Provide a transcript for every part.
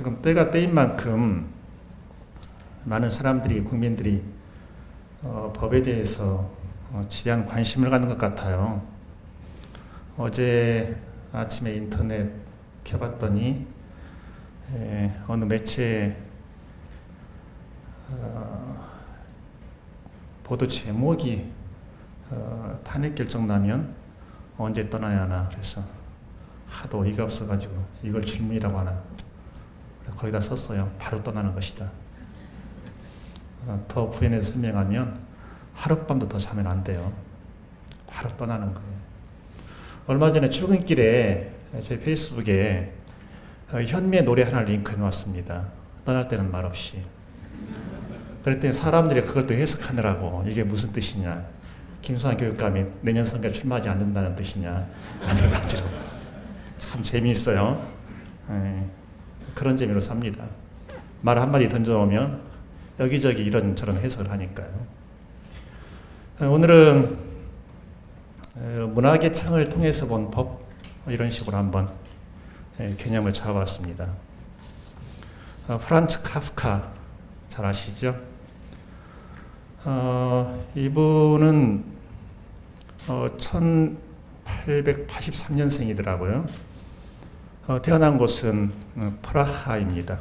지금 때가 때인 만큼 많은 사람들이, 국민들이 법에 대해서 지대한 관심을 갖는 것 같아요. 어제 아침에 인터넷 켜봤더니 어느 매체에 보도 제목이 탄핵 결정 나면 언제 떠나야 하나, 그래서 하도 어이가 없어가지고 이걸 질문이라고 하나, 거기다 썼어요. 바로 떠나는 것이다. 더 부연해서 설명하면 하룻밤도 더 자면 안 돼요. 바로 떠나는 거예요. 얼마 전에 출근길에 제 페이스북에 현미의 노래 하나를 링크해 놓았습니다. 떠날 때는 말없이. 그랬더니 사람들이 그걸 또 해석하느라고 이게 무슨 뜻이냐, 김수환 교육감이 내년 선거에 출마하지 않는다는 뜻이냐, 하는 가지로 참 재미있어요. 그런 재미로 삽니다. 말 한마디 던져오면 여기저기 이런저런 해석을 하니까요. 오늘은 문학의 창을 통해서 본 법, 이런 식으로 한번 개념을 잡아봤습니다. 프란츠 카프카 잘 아시죠? 이분은 1883년생이더라고요. 태어난 곳은 프라하입니다.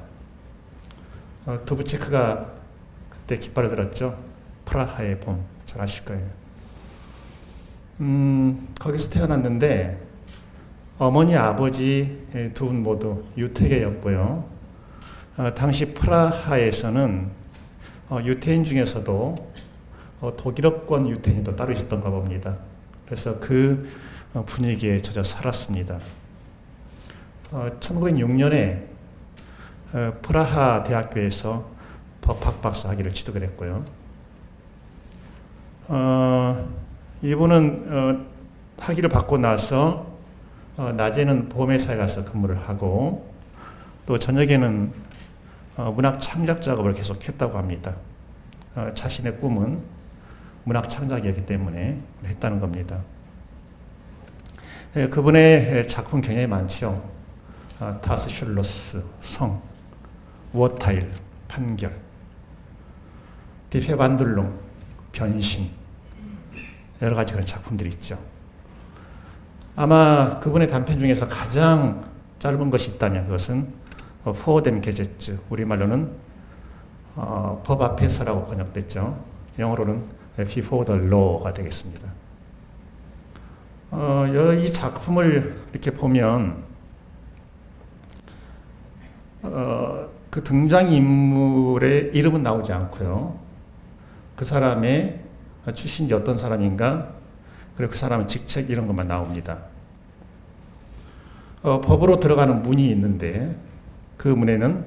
두부체크가 그때 깃발을 들었죠. 프라하의 봄, 잘 아실 거예요. 거기서 태어났는데 어머니, 아버지 두 분 모두 유태계였고요. 당시 프라하에서는 유태인 중에서도 독일어권 유태인이 또 따로 있었던가 봅니다. 그래서 그 분위기에 젖어 살았습니다. 1906년에 프라하 대학교에서 법학 박사 학위를 취득을 했고요. 이분은 학위를 받고 나서 낮에는 보험회사에 가서 근무를 하고 또 저녁에는 문학 창작 작업을 계속했다고 합니다. 자신의 꿈은 문학 창작이었기 때문에 했다는 겁니다. 그분의 작품 굉장히 많죠. 다스 슐러스, 성, 워타일, 판결, 디페반둘롱, 변신, 여러 가지 그런 작품들이 있죠. 아마 그분의 단편 중에서 가장 짧은 것이 있다면 그것은 포어뎀 게제츠, 우리말로는 법 앞에서라고 번역됐죠. 영어로는 Before the Law가 되겠습니다. 이 작품을 이렇게 보면 그 등장인물의 이름은 나오지 않고요. 그 사람의 출신이 어떤 사람인가, 그리고 그 사람의 직책 이런 것만 나옵니다. 법으로 들어가는 문이 있는데 그 문에는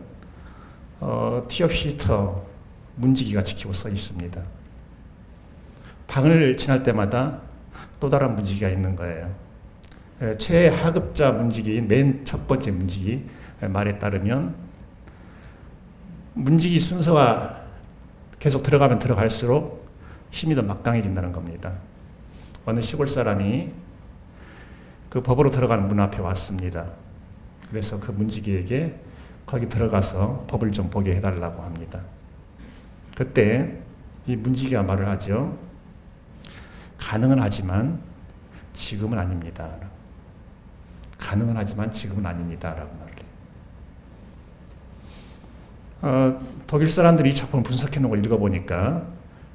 티어히터 문지기가 지키고 써 있습니다. 방을 지날 때마다 또 다른 문지기가 있는 거예요. 최하급자 문지기인 맨 첫 번째 문지기 말에 따르면 문지기 순서가 계속 들어가면 들어갈수록 힘이 더 막강해진다는 겁니다. 어느 시골 사람이 그 법으로 들어가는 문 앞에 왔습니다. 그래서 그 문지기에게 거기 들어가서 법을 좀 보게 해달라고 합니다. 그때 이 문지기가 말을 하죠. 가능은 하지만 지금은 아닙니다. 가능은 하지만 지금은 아닙니다. 라고 말을 해요. 독일 사람들이 이 작품을 분석해 놓은 걸 읽어보니까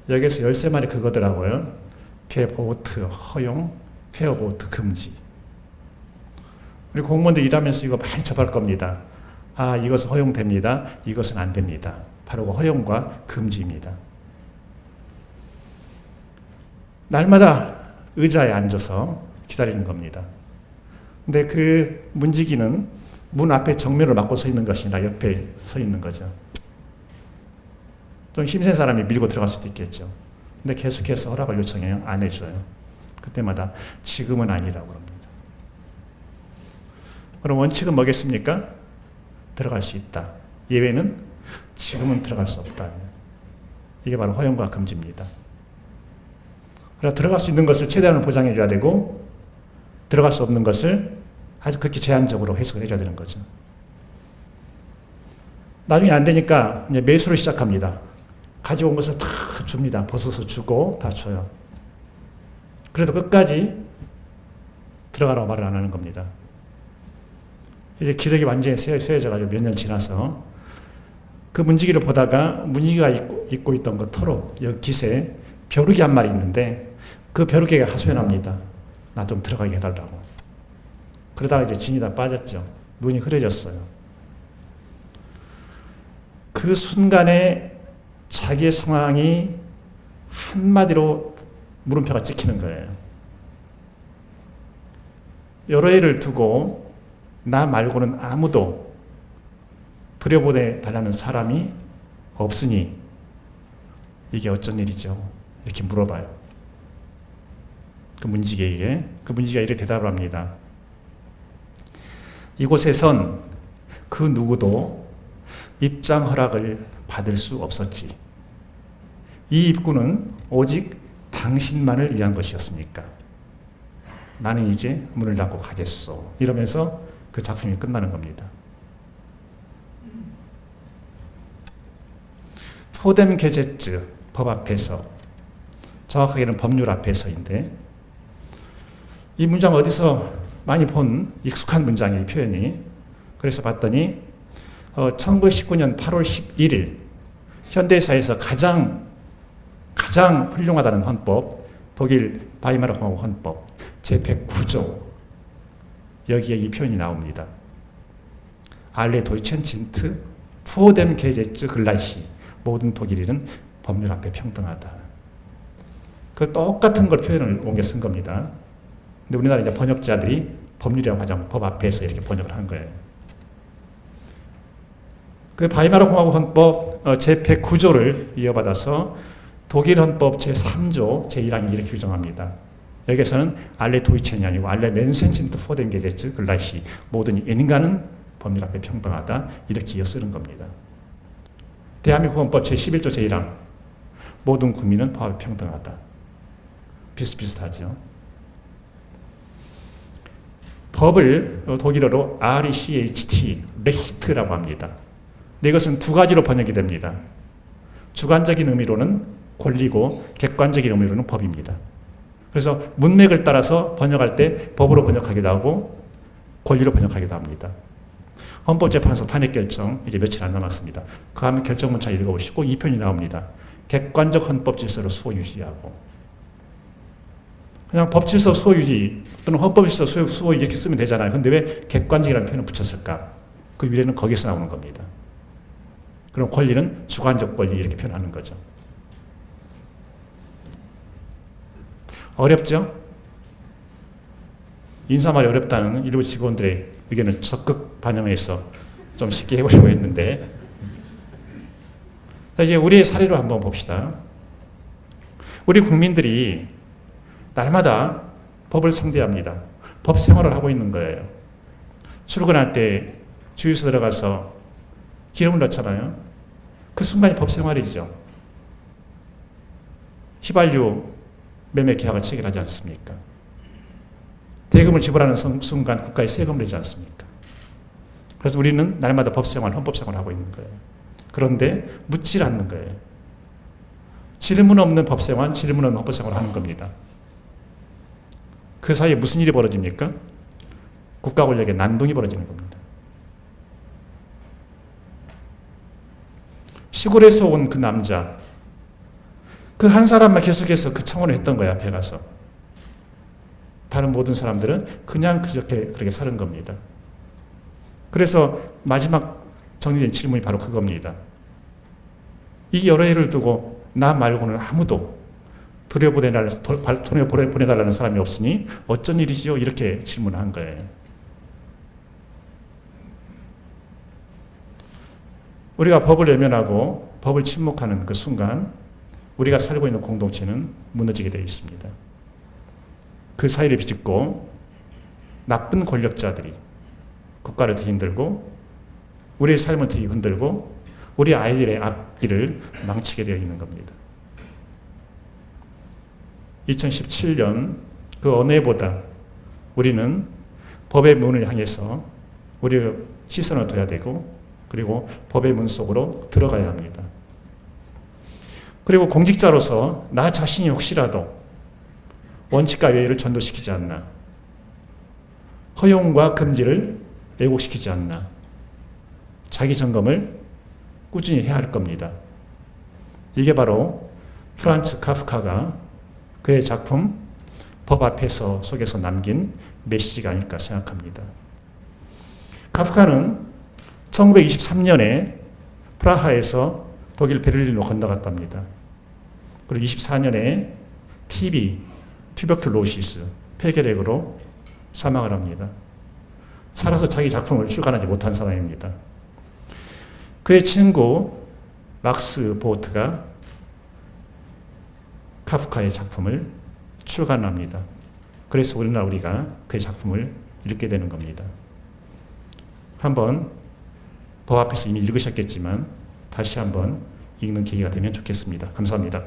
여기에서 13마리 그거더라고요. 게보트 허용, 페어보트 금지. 우리 공무원들 일하면서 이거 많이 접할 겁니다. 이것은 허용됩니다. 이것은 안 됩니다. 바로 그 허용과 금지입니다. 날마다 의자에 앉아서 기다리는 겁니다. 근데 그 문지기는 문 앞에 정면을 막고 서 있는 것이 아니라 옆에 서 있는 거죠. 좀 힘센 사람이 밀고 들어갈 수도 있겠죠. 근데 계속해서 허락을 요청해요. 안 해줘요. 그때마다 지금은 아니라고 합니다. 그럼 원칙은 뭐겠습니까? 들어갈 수 있다. 예외는 지금은 들어갈 수 없다. 이게 바로 허용과 금지입니다. 그러나 들어갈 수 있는 것을 최대한으로 보장해 줘야 되고 들어갈 수 없는 것을 아주 극히 제한적으로 해석을 해줘야 되는 거죠. 나중에 안 되니까 이제 매수를 시작합니다. 가져온 것을 다 줍니다. 벗어서 주고 다 줘요. 그래도 끝까지 들어가라고 말을 안 하는 겁니다. 이제 기력이 완전히 쇠해져가지고 몇 년 지나서 그 문지기를 보다가 문지기가 입고 있던 그 털옷, 여기 깃에 벼룩이 한 마리 있는데 그 벼룩에게 하소연합니다. 나 좀 들어가게 해달라고. 그러다가 이제 진이 다 빠졌죠. 눈이 흐려졌어요. 그 순간에 자기의 상황이 한마디로 물음표가 찍히는 거예요. 여러 해를 두고 나 말고는 아무도 들여보내달라는 사람이 없으니 이게 어쩐 일이죠? 이렇게 물어봐요. 그 문지기에게. 그 문지기가 이렇게 대답을 합니다. 이곳에선 그 누구도 입장 허락을 받을 수 없었지. 이 입구는 오직 당신만을 위한 것이었으니까. 나는 이제 문을 닫고 가겠소. 이러면서 그 작품이 끝나는 겁니다. 포뎀 게제츠, 법 앞에서, 정확하게는 법률 앞에서인데, 이 문장 어디서 많이 본 익숙한 문장이에요, 표현이. 그래서 봤더니 1919년 8월 11일 현대사에서 가장 훌륭하다는 헌법, 독일 바이마르 공화국 헌법 제109조, 여기에 이 표현이 나옵니다. 알레 도이첸 진트 포뎀 게제츠 글라이히, 모든 독일인은 법률 앞에 평등하다. 그 똑같은 걸 표현을 옮겨 쓴 겁니다. 근데 우리나라 이제 번역자들이 법률이라고 하자면 법 앞에서 이렇게 번역을 한 거예요. 그 바이마르 공화국 헌법 제109조를 이어받아서 독일 헌법 제3조 제1항이 이렇게 규정합니다. 여기에서는 알레 도이첸이 아니고 알레 멘센친트 포뎀 게제츠 글라이히, 모든 인간은 법률 앞에 평등하다, 이렇게 이어 쓰는 겁니다. 대한민국 헌법 제11조 제1항, 모든 국민은 법 앞에 평등하다. 비슷비슷하죠. 법을 독일어로 RECHT, 레히트라고 합니다. 근데 이것은 두 가지로 번역이 됩니다. 주관적인 의미로는 권리고 객관적인 의미로는 법입니다. 그래서 문맥을 따라서 번역할 때 법으로 번역하기도 하고 권리로 번역하기도 합니다. 헌법재판소 탄핵 결정 이제 며칠 안 남았습니다. 그 다음에 결정문자 읽어보시고 이 편이 나옵니다. 객관적 헌법 질서로 수호 유지하고. 그냥 법 질서 수호 유지 또는 헌법 질서 수호 이렇게 쓰면 되잖아요. 근데 왜 객관적이라는 표현을 붙였을까? 그 유래는 거기서 나오는 겁니다. 그럼 권리는 주관적 권리, 이렇게 표현하는 거죠. 어렵죠? 인사말이 어렵다는 일부 직원들의 의견을 적극 반영해서 좀 쉽게 해보려고 했는데, 이제 우리의 사례로 한번 봅시다. 우리 국민들이 날마다 법을 상대합니다. 법 생활을 하고 있는 거예요. 출근할 때 주유소 들어가서 기름을 넣잖아요. 그 순간이 법 생활이죠. 휘발유 매매 계약을 체결하지 않습니까? 대금을 지불하는 순간 국가에 세금을 내지 않습니까? 그래서 우리는 날마다 법 생활, 헌법 생활을 하고 있는 거예요. 그런데 묻질 않는 거예요. 질문 없는 법 생활, 질문 없는 헌법 생활을 하는 겁니다. 그 사이에 무슨 일이 벌어집니까? 국가 권력의 난동이 벌어지는 겁니다. 시골에서 온 그 남자, 그 한 사람만 계속해서 그 청원을 했던 거야, 앞에 가서. 다른 모든 사람들은 그냥 그렇게 사는 겁니다. 그래서 마지막 정리된 질문이 바로 그겁니다. 이 여러 해를 두고 나 말고는 아무도 보내달라는 사람이 없으니 어쩐 일이지요? 이렇게 질문한 거예요. 우리가 법을 외면하고 법을 침묵하는 그 순간 우리가 살고 있는 공동체는 무너지게 되어 있습니다. 그 사이를 비집고 나쁜 권력자들이 국가를 더 흔들고 우리의 삶을 더 흔들고 우리 아이들의 앞길을 망치게 되어 있는 겁니다. 2017년 그 어느 해보다 우리는 법의 문을 향해서 우리의 시선을 둬야 되고 그리고 법의 문 속으로 들어가야 합니다. 그리고 공직자로서 나 자신이 혹시라도 원칙과 외의를 전도시키지 않나, 허용과 금지를 왜곡시키지 않나, 자기 점검을 꾸준히 해야 할 겁니다. 이게 바로 프란츠 카프카가 그의 작품 법 앞에서 속에서 남긴 메시지가 아닐까 생각합니다. 카프카는 1923년에 프라하에서 독일 베를린으로 건너갔답니다. 그리고 24년에 튜버클로시스, 폐결핵으로 사망을 합니다. 살아서 자기 작품을 출간하지 못한 사람입니다. 그의 친구 막스 보트가 카프카의 작품을 출간합니다. 그래서 우리가 그의 작품을 읽게 되는 겁니다. 한번 법 앞에서 이미 읽으셨겠지만 다시 한번 읽는 계기가 되면 좋겠습니다. 감사합니다.